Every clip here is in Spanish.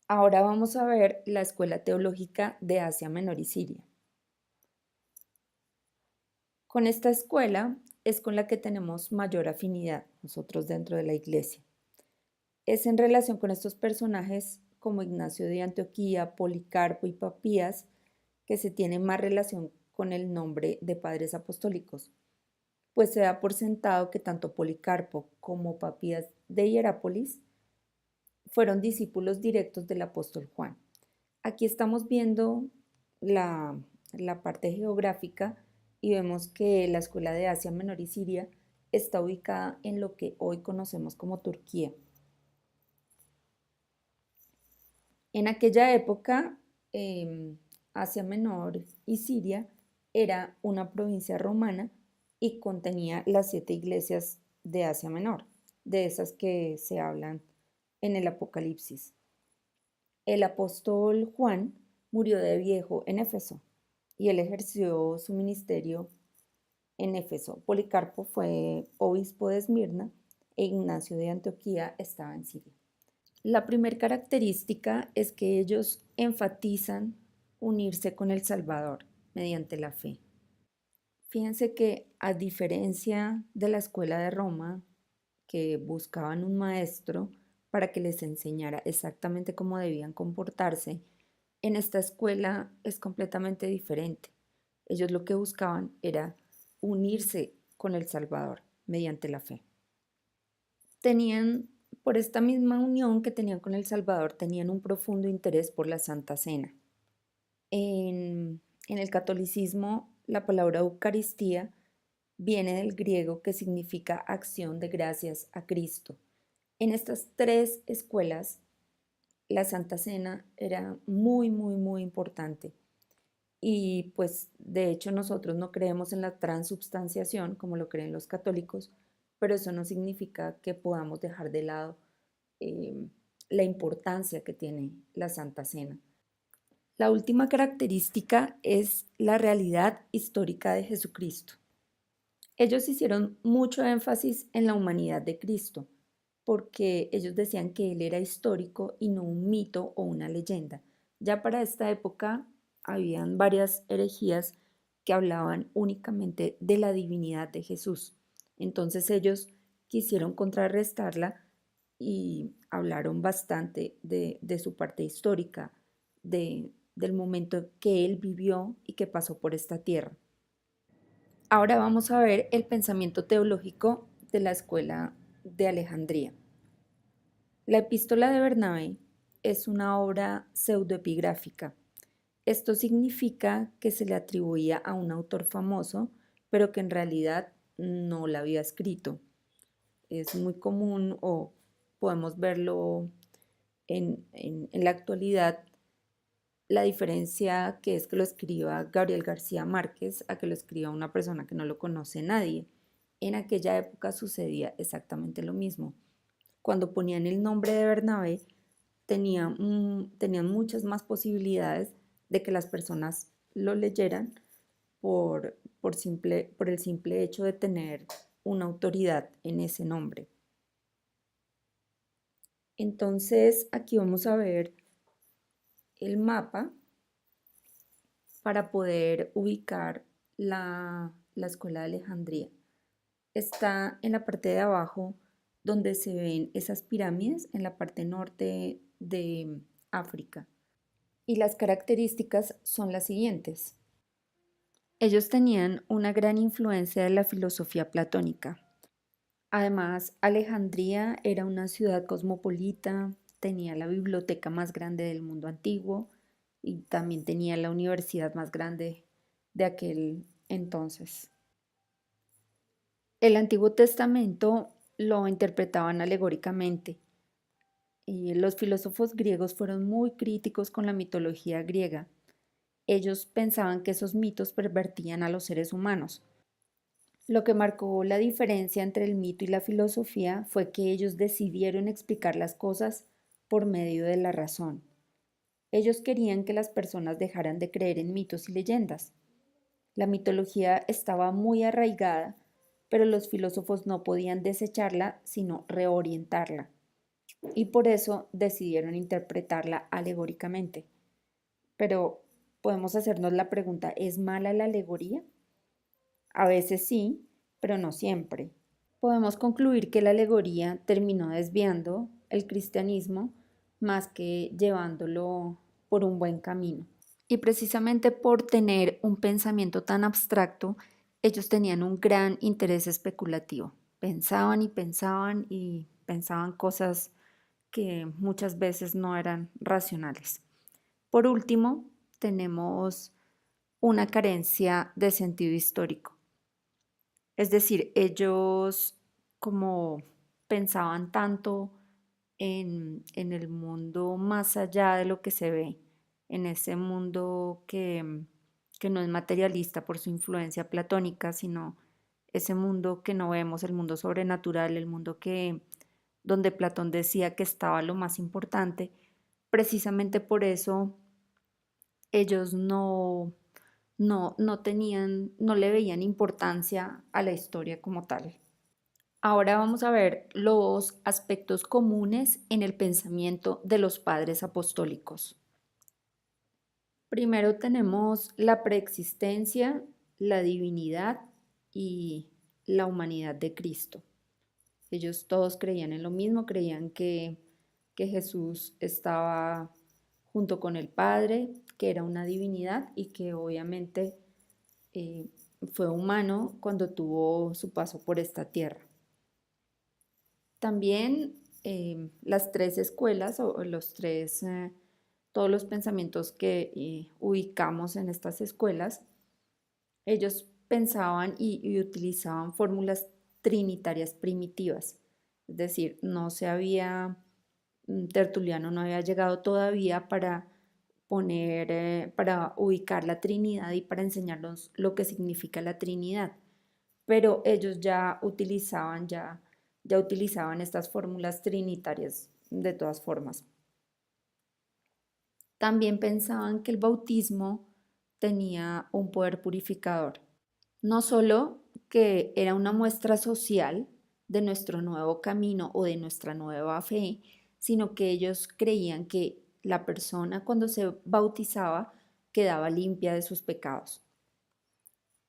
Ahora vamos a ver la Escuela Teológica de Asia Menor y Siria. Con esta escuela es con la que tenemos mayor afinidad nosotros dentro de la iglesia. Es en relación con estos personajes como Ignacio de Antioquía, Policarpo y Papías que se tiene más relación con el nombre de padres apostólicos, pues se da por sentado que tanto Policarpo como Papías de Hierápolis fueron discípulos directos del apóstol Juan. Aquí estamos viendo la, la parte geográfica y vemos que la Escuela de Asia Menor y Siria está ubicada en lo que hoy conocemos como Turquía. En aquella época, Asia Menor y Siria era una provincia romana y contenía las 7 iglesias de Asia Menor, de esas que se hablan en el Apocalipsis. El apóstol Juan murió de viejo en Éfeso y él ejerció su ministerio en Éfeso. Policarpo fue obispo de Esmirna e Ignacio de Antioquía estaba en Siria. La primera característica es que ellos enfatizan unirse con el Salvador mediante la fe. Fíjense que a diferencia de la escuela de Roma, que buscaban un maestro para que les enseñara exactamente cómo debían comportarse, en esta escuela es completamente diferente. Ellos lo que buscaban era unirse con el Salvador mediante la fe. Tenían, por esta misma unión que tenían con el Salvador, tenían un profundo interés por la Santa Cena. En el catolicismo, la palabra Eucaristía viene del griego que significa acción de gracias a Cristo. En estas 3 escuelas, la Santa Cena era muy, muy, muy importante. Y pues de hecho nosotros no creemos en la transubstanciación como lo creen los católicos, pero eso no significa que podamos dejar de lado eh, la importancia que tiene la Santa Cena. La última característica es la realidad histórica de Jesucristo. Ellos hicieron mucho énfasis en la humanidad de Cristo, porque ellos decían que Él era histórico y no un mito o una leyenda. Ya para esta época habían varias herejías que hablaban únicamente de la divinidad de Jesús. Entonces ellos quisieron contrarrestarla y hablaron bastante de su parte histórica, del momento que Él vivió y que pasó por esta tierra. Ahora vamos a ver el pensamiento teológico de la escuela de Alejandría. La epístola de Bernabé es una obra pseudoepigráfica. Esto significa que se le atribuía a un autor famoso, pero que en realidad no la había escrito. Es muy común o podemos verlo en la actualidad, la diferencia que es que lo escriba Gabriel García Márquez a que lo escriba una persona que no lo conoce nadie. En aquella época sucedía exactamente lo mismo. Cuando ponían el nombre de Bernabé, tenían muchas más posibilidades de que las personas lo leyeran por el simple hecho de tener una autoridad en ese nombre. Entonces, aquí vamos a ver el mapa para poder ubicar la escuela de Alejandría. Está en la parte de abajo donde se ven esas pirámides en la parte norte de África. Y las características son las siguientes. Ellos tenían una gran influencia de la filosofía platónica. Además, Alejandría era una ciudad cosmopolita, tenía la biblioteca más grande del mundo antiguo y también tenía la universidad más grande de aquel entonces. El Antiguo Testamento lo interpretaban alegóricamente y los filósofos griegos fueron muy críticos con la mitología griega. Ellos pensaban que esos mitos pervertían a los seres humanos. Lo que marcó la diferencia entre el mito y la filosofía fue que ellos decidieron explicar las cosas por medio de la razón. Ellos querían que las personas dejaran de creer en mitos y leyendas. La mitología estaba muy arraigada, pero los filósofos no podían desecharla, sino reorientarla. y por eso decidieron interpretarla alegóricamente. Pero podemos hacernos la pregunta, ¿es mala la alegoría? A veces sí, pero no siempre. Podemos concluir que la alegoría terminó desviando el cristianismo más que llevándolo por un buen camino. Y precisamente por tener un pensamiento tan abstracto, ellos tenían un gran interés especulativo. Pensaban y pensaban y pensaban cosas que muchas veces no eran racionales. Por último, tenemos una carencia de sentido histórico. Es decir, ellos como pensaban tanto en el mundo más allá de lo que se ve, en ese mundo que no es materialista por su influencia platónica, sino ese mundo que no vemos, el mundo sobrenatural, el mundo que donde Platón decía que estaba lo más importante. Precisamente por eso ellos no tenían, no le veían importancia a la historia como tal. Ahora vamos a ver los aspectos comunes en el pensamiento de los padres apostólicos. Primero tenemos la preexistencia, la divinidad y la humanidad de Cristo. Ellos todos creían en lo mismo, creían que Jesús estaba junto con el Padre, que era una divinidad y que obviamente eh, fue humano cuando tuvo su paso por esta tierra. También las tres escuelas o todos los pensamientos que ubicamos en estas escuelas, ellos pensaban y utilizaban fórmulas trinitarias primitivas. Es decir, Tertuliano no había llegado todavía para para ubicar la Trinidad y para enseñarnos lo que significa la Trinidad. Pero ellos ya utilizaban estas fórmulas trinitarias de todas formas. También pensaban que el bautismo tenía un poder purificador, no solo que era una muestra social de nuestro nuevo camino o de nuestra nueva fe, sino que ellos creían que la persona cuando se bautizaba quedaba limpia de sus pecados.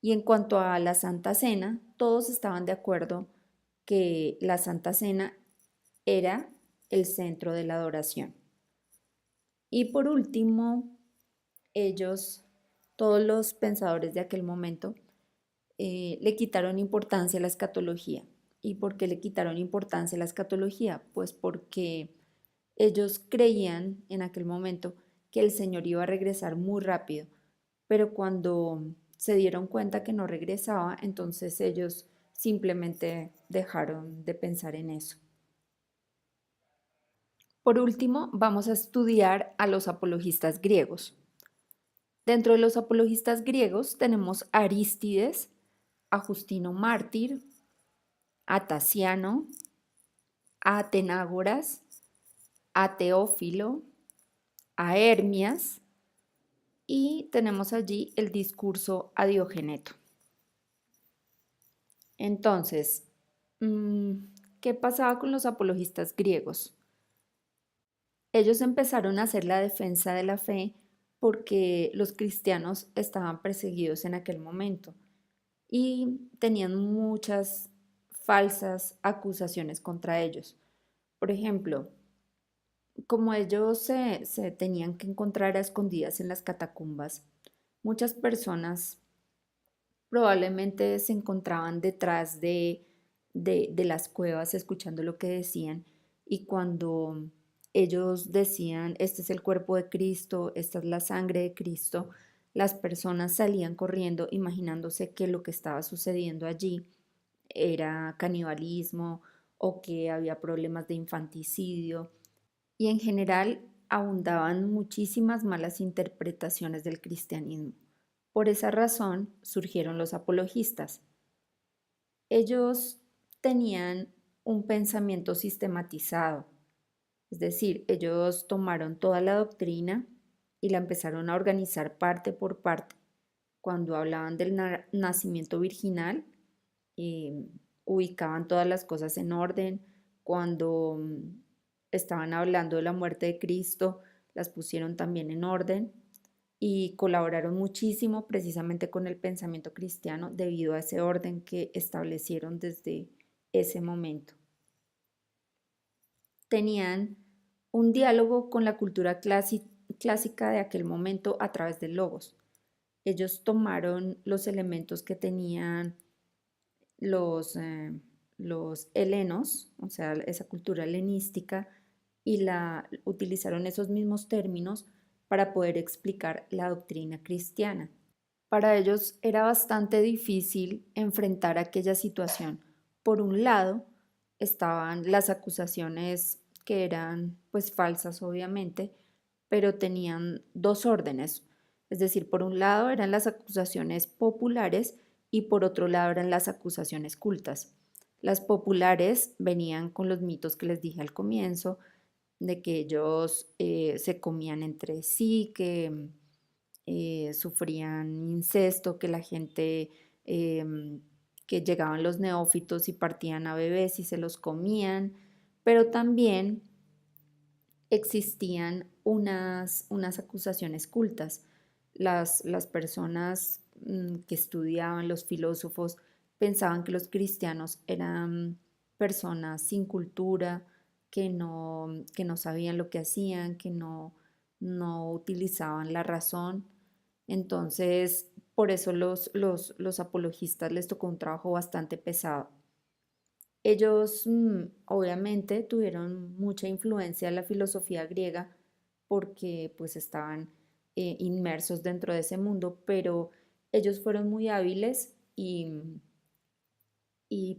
Y en cuanto a la Santa Cena, todos estaban de acuerdo que la Santa Cena era el centro de la adoración. Y por último, ellos, todos los pensadores de aquel momento, le quitaron importancia a la escatología. ¿Y por qué le quitaron importancia a la escatología? Pues porque ellos creían en aquel momento que el Señor iba a regresar muy rápido, pero cuando se dieron cuenta que no regresaba, entonces ellos simplemente dejaron de pensar en eso. Por último, vamos a estudiar a los apologistas griegos. Dentro de los apologistas griegos tenemos a Arístides, a Justino Mártir, a Tasiano, a Atenágoras, a Teófilo, a Hermias y tenemos allí el discurso a Diogeneto. Entonces, ¿qué pasaba con los apologistas griegos? Ellos empezaron a hacer la defensa de la fe porque los cristianos estaban perseguidos en aquel momento y tenían muchas falsas acusaciones contra ellos. Por ejemplo, como ellos se tenían que encontrar a escondidas en las catacumbas, muchas personas probablemente se encontraban detrás de las cuevas escuchando lo que decían y cuando ellos decían, este es el cuerpo de Cristo, esta es la sangre de Cristo, las personas salían corriendo imaginándose que lo que estaba sucediendo allí era canibalismo o que había problemas de infanticidio y en general abundaban muchísimas malas interpretaciones del cristianismo. Por esa razón surgieron los apologistas. Ellos tenían un pensamiento sistematizado, es decir, ellos tomaron toda la doctrina y la empezaron a organizar parte por parte. Cuando hablaban del nacimiento virginal, eh, ubicaban todas las cosas en orden. Cuando estaban hablando de la muerte de Cristo, las pusieron también en orden y colaboraron muchísimo precisamente con el pensamiento cristiano debido a ese orden que establecieron desde ese momento. Tenían un diálogo con la cultura clásica de aquel momento a través del logos. Ellos tomaron los elementos que tenían los, eh, los helenos, o sea, esa cultura helenística, y utilizaron esos mismos términos para poder explicar la doctrina cristiana. Para ellos era bastante difícil enfrentar aquella situación. Por un lado, estaban las acusaciones que eran pues falsas obviamente, pero tenían dos órdenes. Es decir, por un lado eran las acusaciones populares y por otro lado eran las acusaciones cultas. Las populares venían con los mitos que les dije al comienzo, de que ellos se comían entre sí, que sufrían incesto, que la gente, que llegaban los neófitos y partían a bebés y se los comían, pero también existían unas acusaciones cultas. Las personas que estudiaban, los filósofos, pensaban que los cristianos eran personas sin cultura, que no sabían lo que hacían, que no utilizaban la razón. Entonces, por eso los apologistas les tocó un trabajo bastante pesado. Ellos obviamente tuvieron mucha influencia de la filosofía griega porque pues estaban inmersos dentro de ese mundo, pero ellos fueron muy hábiles y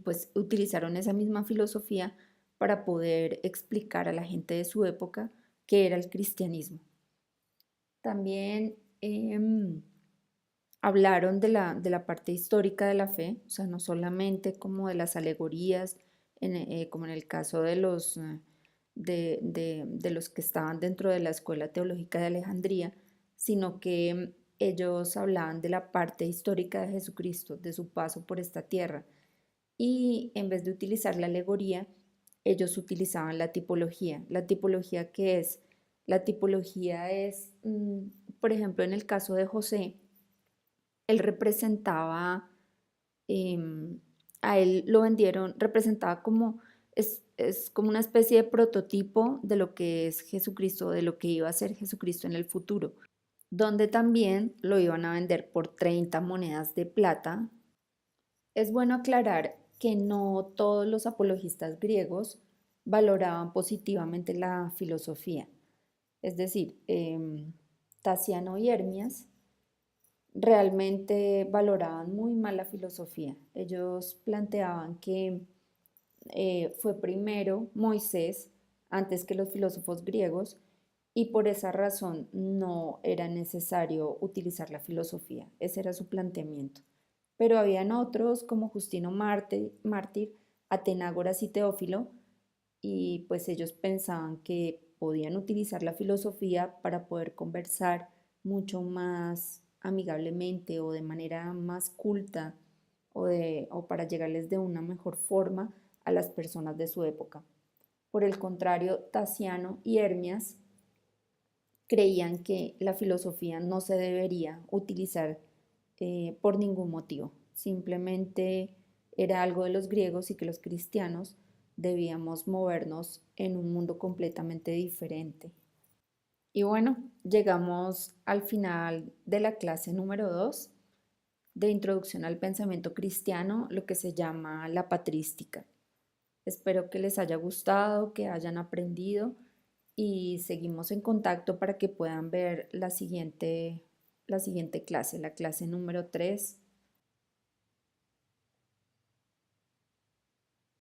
pues utilizaron esa misma filosofía para poder explicar a la gente de su época qué era el cristianismo. También hablaron de la parte histórica de la fe, o sea, no solamente como de las alegorías, como en el caso de los que estaban dentro de la Escuela Teológica de Alejandría, sino que ellos hablaban de la parte histórica de Jesucristo, de su paso por esta tierra. Y en vez de utilizar la alegoría, ellos utilizaban la tipología. ¿La tipología qué es? La tipología es, por ejemplo, en el caso de José, él representaba, a él lo vendieron, representaba como, es como una especie de prototipo de lo que es Jesucristo, de lo que iba a ser Jesucristo en el futuro, donde también lo iban a vender por 30 monedas de plata. Es bueno aclarar que no todos los apologistas griegos valoraban positivamente la filosofía. Es decir, Tasiano y Hermias realmente valoraban muy mal la filosofía. Ellos planteaban que fue primero Moisés antes que los filósofos griegos y por esa razón no era necesario utilizar la filosofía. Ese era su planteamiento. Pero habían otros como Justino Mártir, Atenágoras y Teófilo, y pues ellos pensaban que podían utilizar la filosofía para poder conversar mucho más amigablemente o de manera más culta o para llegarles de una mejor forma a las personas de su época. Por el contrario, Tasiano y Hermias creían que la filosofía no se debería utilizar por ningún motivo. Simplemente era algo de los griegos y que los cristianos debíamos movernos en un mundo completamente diferente. Y bueno, llegamos al final de la clase número 2 de Introducción al Pensamiento Cristiano, lo que se llama la patrística. Espero que les haya gustado, que hayan aprendido y seguimos en contacto para que puedan ver la siguiente clase, la clase número 3